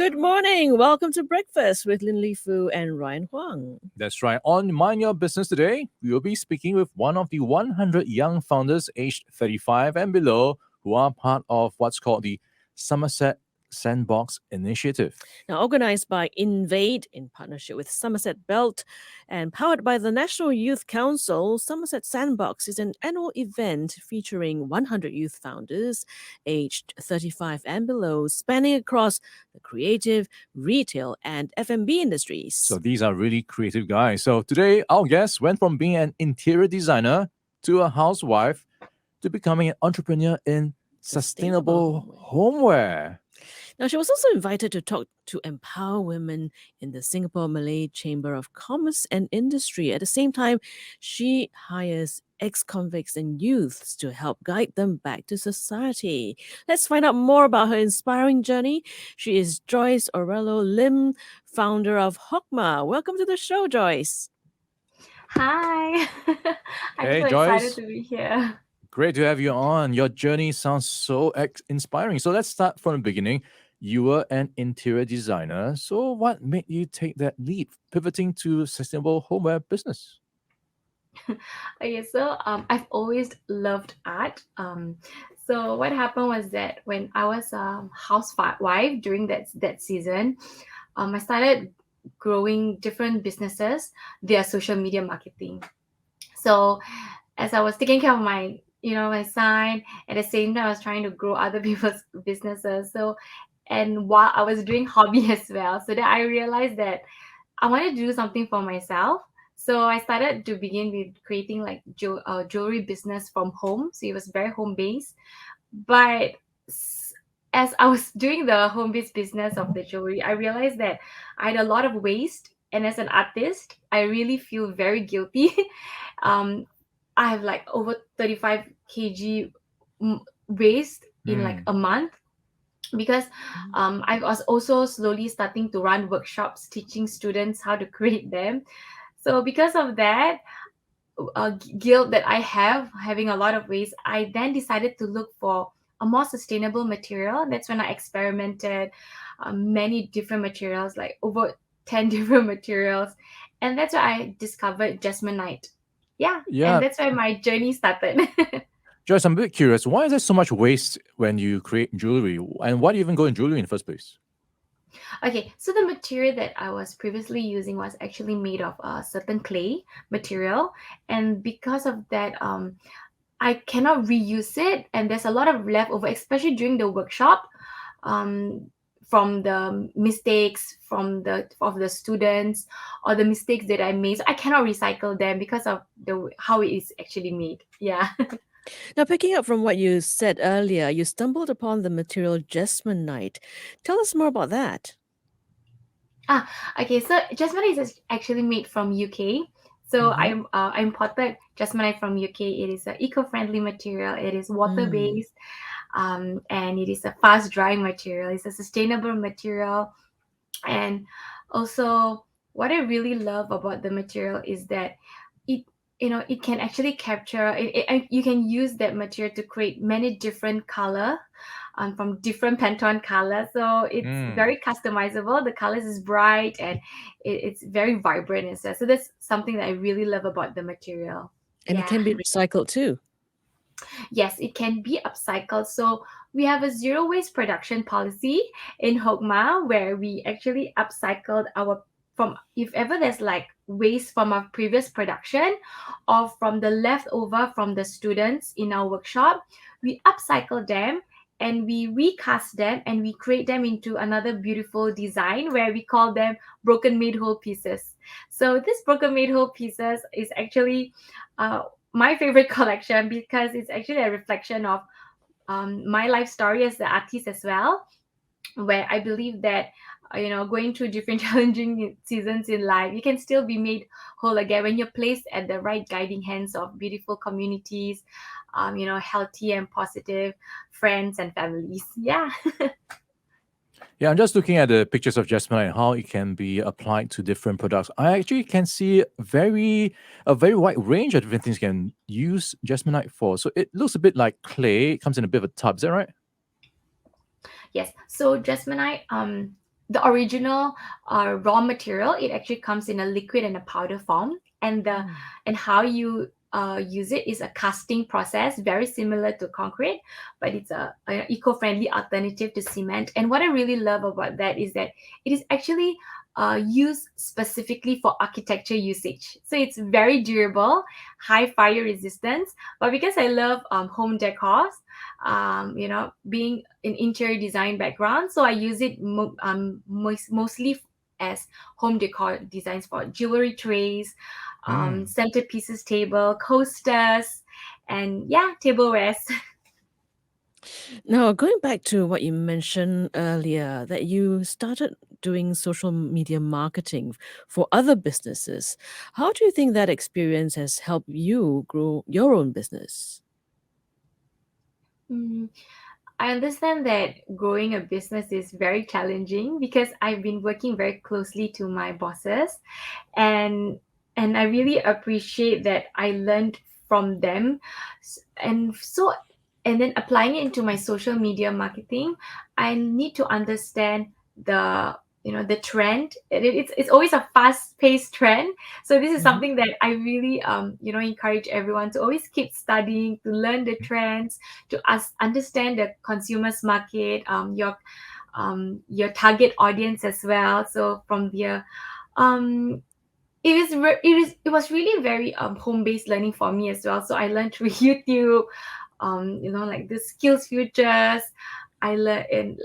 Good morning. Welcome to Breakfast with Lynlee and Ryan Huang. That's right. On Mind Your Business today, we will be speaking with one of the 100 young founders aged 35 and below who are part of what's called the Somerset Sandbox Initiative. Now, organized by Invade in partnership with Somerset Belt and powered by the National Youth Council, Somerset Sandbox is an annual event featuring 100 youth founders aged 35 and below, spanning across the creative, retail, and F&B industries. So these are really creative guys. So today, our guest went from being an interior designer to a housewife to becoming an entrepreneur in sustainable homeware. Now, she was also invited to talk to empower women in the Singapore Malay Chamber of Commerce and Industry. At the same time, she hires ex-convicts and youths to help guide them back to society. Let's find out more about her inspiring journey. She is Joyce Orallo Lim, founder of hok-mah. Welcome to the show, Joyce. Hi. I'm Hey, so Joyce. excited to be here. Great to have you on. Your journey sounds so inspiring. So let's start from the beginning. You were an interior designer. So what made you take that leap, pivoting to sustainable homeware business? Okay, so I've always loved art. So what happened was that when I was a housewife during that season, I started growing different businesses via social media marketing. So as I was taking care of my son, at the same time I was trying to grow other people's businesses. So and while I was doing hobby as well, so that I realized that I wanted to do something for myself. So I started to begin with creating like jewelry business from home. So it was very home based. But as I was doing the home based business of the jewelry, I realized that I had a lot of waste. And as an artist, I really feel very guilty. um, I have like over 35 kg waste in like a month because I was also slowly starting to run workshops teaching students how to create them. So because of that guilt that I have having a lot of waste, I then decided to look for a more sustainable material. That's when I experimented many different materials, like over 10 different materials, and that's why I discovered Jesmonite. Yeah, and that's where my journey started. Joyce, I'm a bit curious. Why is there so much waste when you create jewelry? And why do you even go in jewelry in the first place? Okay, so the material that I was previously using was actually made of a certain clay material, and because of that, I cannot reuse it, and there's a lot of leftover, especially during the workshop, um, from the mistakes of the students or the mistakes that I made. So I cannot recycle them because of how it is actually made. Yeah. Now, picking up from what you said earlier, you stumbled upon the material Jesmonite. Tell us more about that. Okay. So Jesmonite is actually made from UK. So I imported Jesmonite from UK. It is an eco-friendly material. It is water-based, and it is a fast-drying material. It's a sustainable material, and also what I really love about the material is that it it can actually capture you can use that material to create many different color from different Pantone colors, so it's very customizable. The colors is bright and it's very vibrant and stuff. So that's something that I really love about the material. And it can be recycled too. Yes, it can be upcycled. So we have a zero waste production policy in hok-mah where we actually upcycled our from if ever there's like waste from our previous production or from the leftover from the students in our workshop, we upcycle them and we recast them and we create them into another beautiful design where we call them broken made whole pieces. So this broken made whole pieces is actually my favorite collection because it's actually a reflection of my life story as the artist as well, where I believe that going through different challenging seasons in life, you can still be made whole again when you're placed at the right guiding hands of beautiful communities, healthy and positive friends and families. Yeah. Yeah, I'm just looking at the pictures of Jesmonite and how it can be applied to different products. I actually can see a very wide range of different things you can use Jesmonite for. So it looks a bit like clay. It comes in a bit of a tub. Is that right? Yes. So Jesmonite, the original raw material, it actually comes in a liquid and a powder form, and the Mm. and how you use it is a casting process, very similar to concrete, but it's a eco-friendly alternative to cement. And what I really love about that is that it is actually used specifically for architecture usage. So it's very durable, high fire resistance. But because I love home decors, being an interior design background, so I use it mostly as home decor designs for jewelry trays, Mm. centerpieces, table coasters, and yeah, tablewares. Now, going back to what you mentioned earlier, that you started doing social media marketing for other businesses. How do you think that experience has helped you grow your own business? Mm, I understand that growing a business is very challenging because I've been working very closely to my bosses, and I really appreciate that I learned from them. And then applying it into my social media marketing, I need to understand the the trend. It's always a fast paced trend, so this is Mhm. something that I really encourage everyone to always keep studying, to learn the trends, to understand the consumers market, your target audience as well. So from there, um it was really very home based learning for me as well. So I learned through YouTube, like the skills futures. I learned and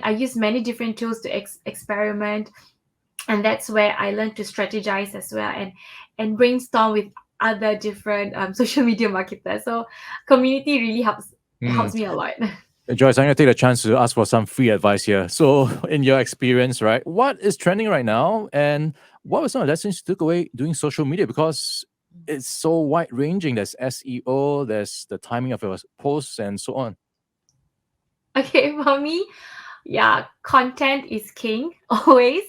I use many different tools to experiment, and that's where I learned to strategize as well, and brainstorm with other different social media marketers. So community really helps Mm. me a lot. Joyce, I'm going to take the chance to ask for some free advice here. So, in your experience, right, what is trending right now? And what were some of the lessons you took away doing social media? Because it's so wide ranging. There's SEO, there's the timing of your posts, and so on. Okay, for me, yeah, content is king always,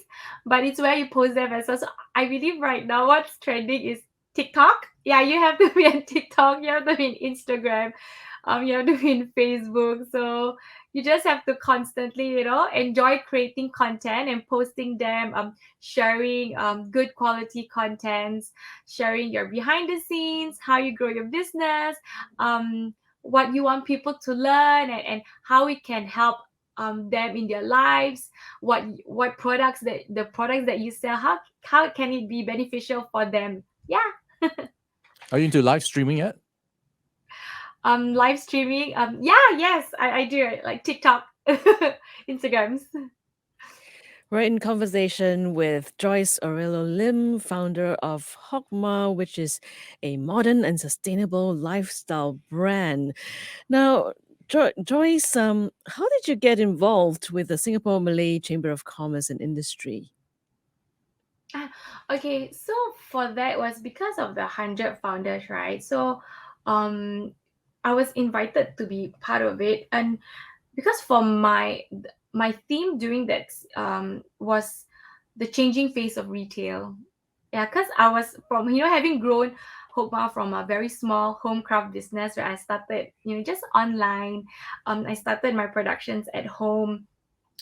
but it's where you post them as well. So I believe right now what's trending is TikTok. Yeah, you have to be on TikTok, you have to be on Instagram, you have to be on Facebook. So you just have to constantly, enjoy creating content and posting them, sharing good quality contents, sharing your behind the scenes, how you grow your business, what you want people to learn, and how it can help them in their lives, what products that you sell, how can it be beneficial for them. Yeah. Are you into live streaming yet? Live streaming, yeah, yes, I do it, like TikTok, Instagrams. We're in conversation with Joyce Orallo Lim, founder of hok-mah, which is a modern and sustainable lifestyle brand. Now, Joyce, how did you get involved with the Singapore Malay Chamber of Commerce and Industry? Ah, okay, so for that was because of the 100 founders, right? So um I was invited to be part of it, and because for my theme during that was the changing face of retail. Yeah, because I was from, having grown hok-mah from a very small home craft business where I started, just online. I started my productions at home,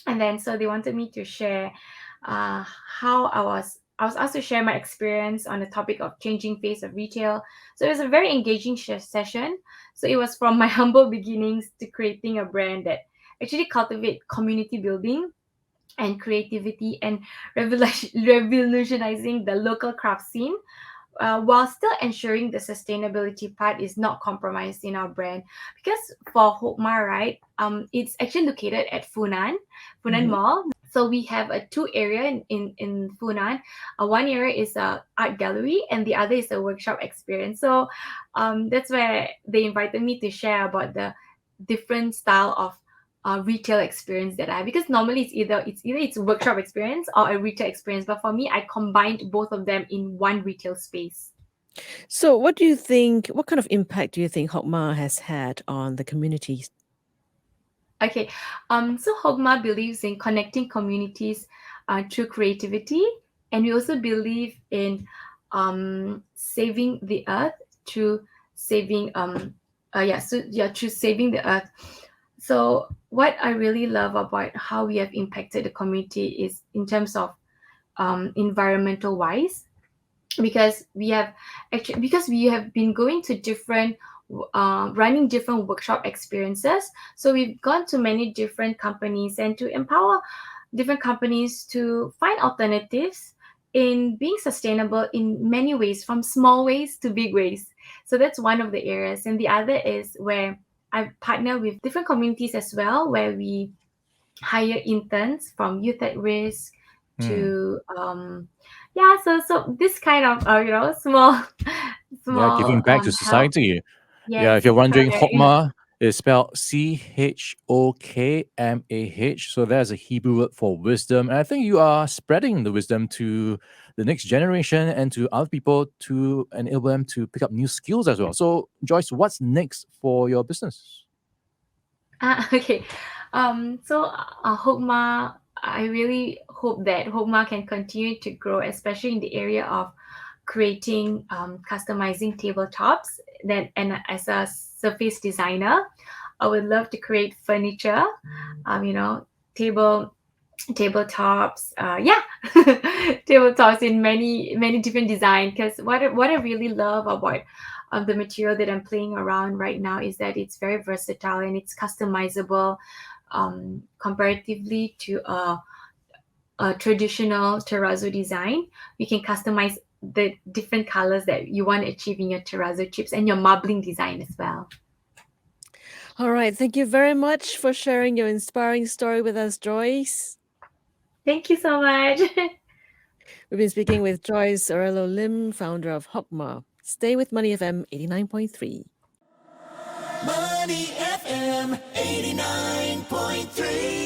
and then so they wanted me to share how I was asked to share my experience on the topic of changing face of retail. So it was a very engaging session. So it was from my humble beginnings to creating a brand that actually cultivate community building and creativity, and revolutionizing the local craft scene, while still ensuring the sustainability part is not compromised in our brand. Because for hok-mah, right, it's actually located at Funan Mhm. Mall. So we have a two area in Funan. One area is a art gallery, and the other is a workshop experience. So that's where they invited me to share about the different style of retail experience that I have, because normally it's a workshop experience or a retail experience, but for me I combined both of them in one retail space. So, what do you think? What kind of impact do you think hok-mah has had on the communities? Okay, so hok-mah believes in connecting communities through creativity, and we also believe in saving the earth through saving through saving the earth. So what I really love about how we have impacted the community is in terms of environmental wise, because we have been going to different running different workshop experiences. So we've gone to many different companies and to empower different companies to find alternatives in being sustainable in many ways, from small ways to big ways. So that's one of the areas. And the other is where I partner with different communities as well, where we hire interns from youth at risk Hmm. to yeah, so this kind of small Yeah, giving small back to help. society. Yeah, if Yes, you're wondering, correct. hok-mah is spelled Chokmah. So that's a Hebrew word for wisdom. And I think you are spreading the wisdom to the next generation and to other people to enable them to pick up new skills as well. So, Joyce, what's next for your business? Okay. So hok-mah, I really hope that hok-mah can continue to grow, especially in the area of creating customizing tabletops. Then, and as a surface designer, I would love to create furniture, you know, table tabletops, yeah, tabletops in many different design. Because what I really love about the material that I'm playing around right now is that it's very versatile and it's customizable, comparatively to a traditional terrazzo design. You can customize the different colors that you want to achieve in your terrazzo chips and your marbling design as well. All right. Thank you very much for sharing your inspiring story with us, Joyce. Thank you so much. We've been speaking with Joyce Orallo Lim, founder of hok-mah. Stay with Money FM 89.3. Money FM 89.3.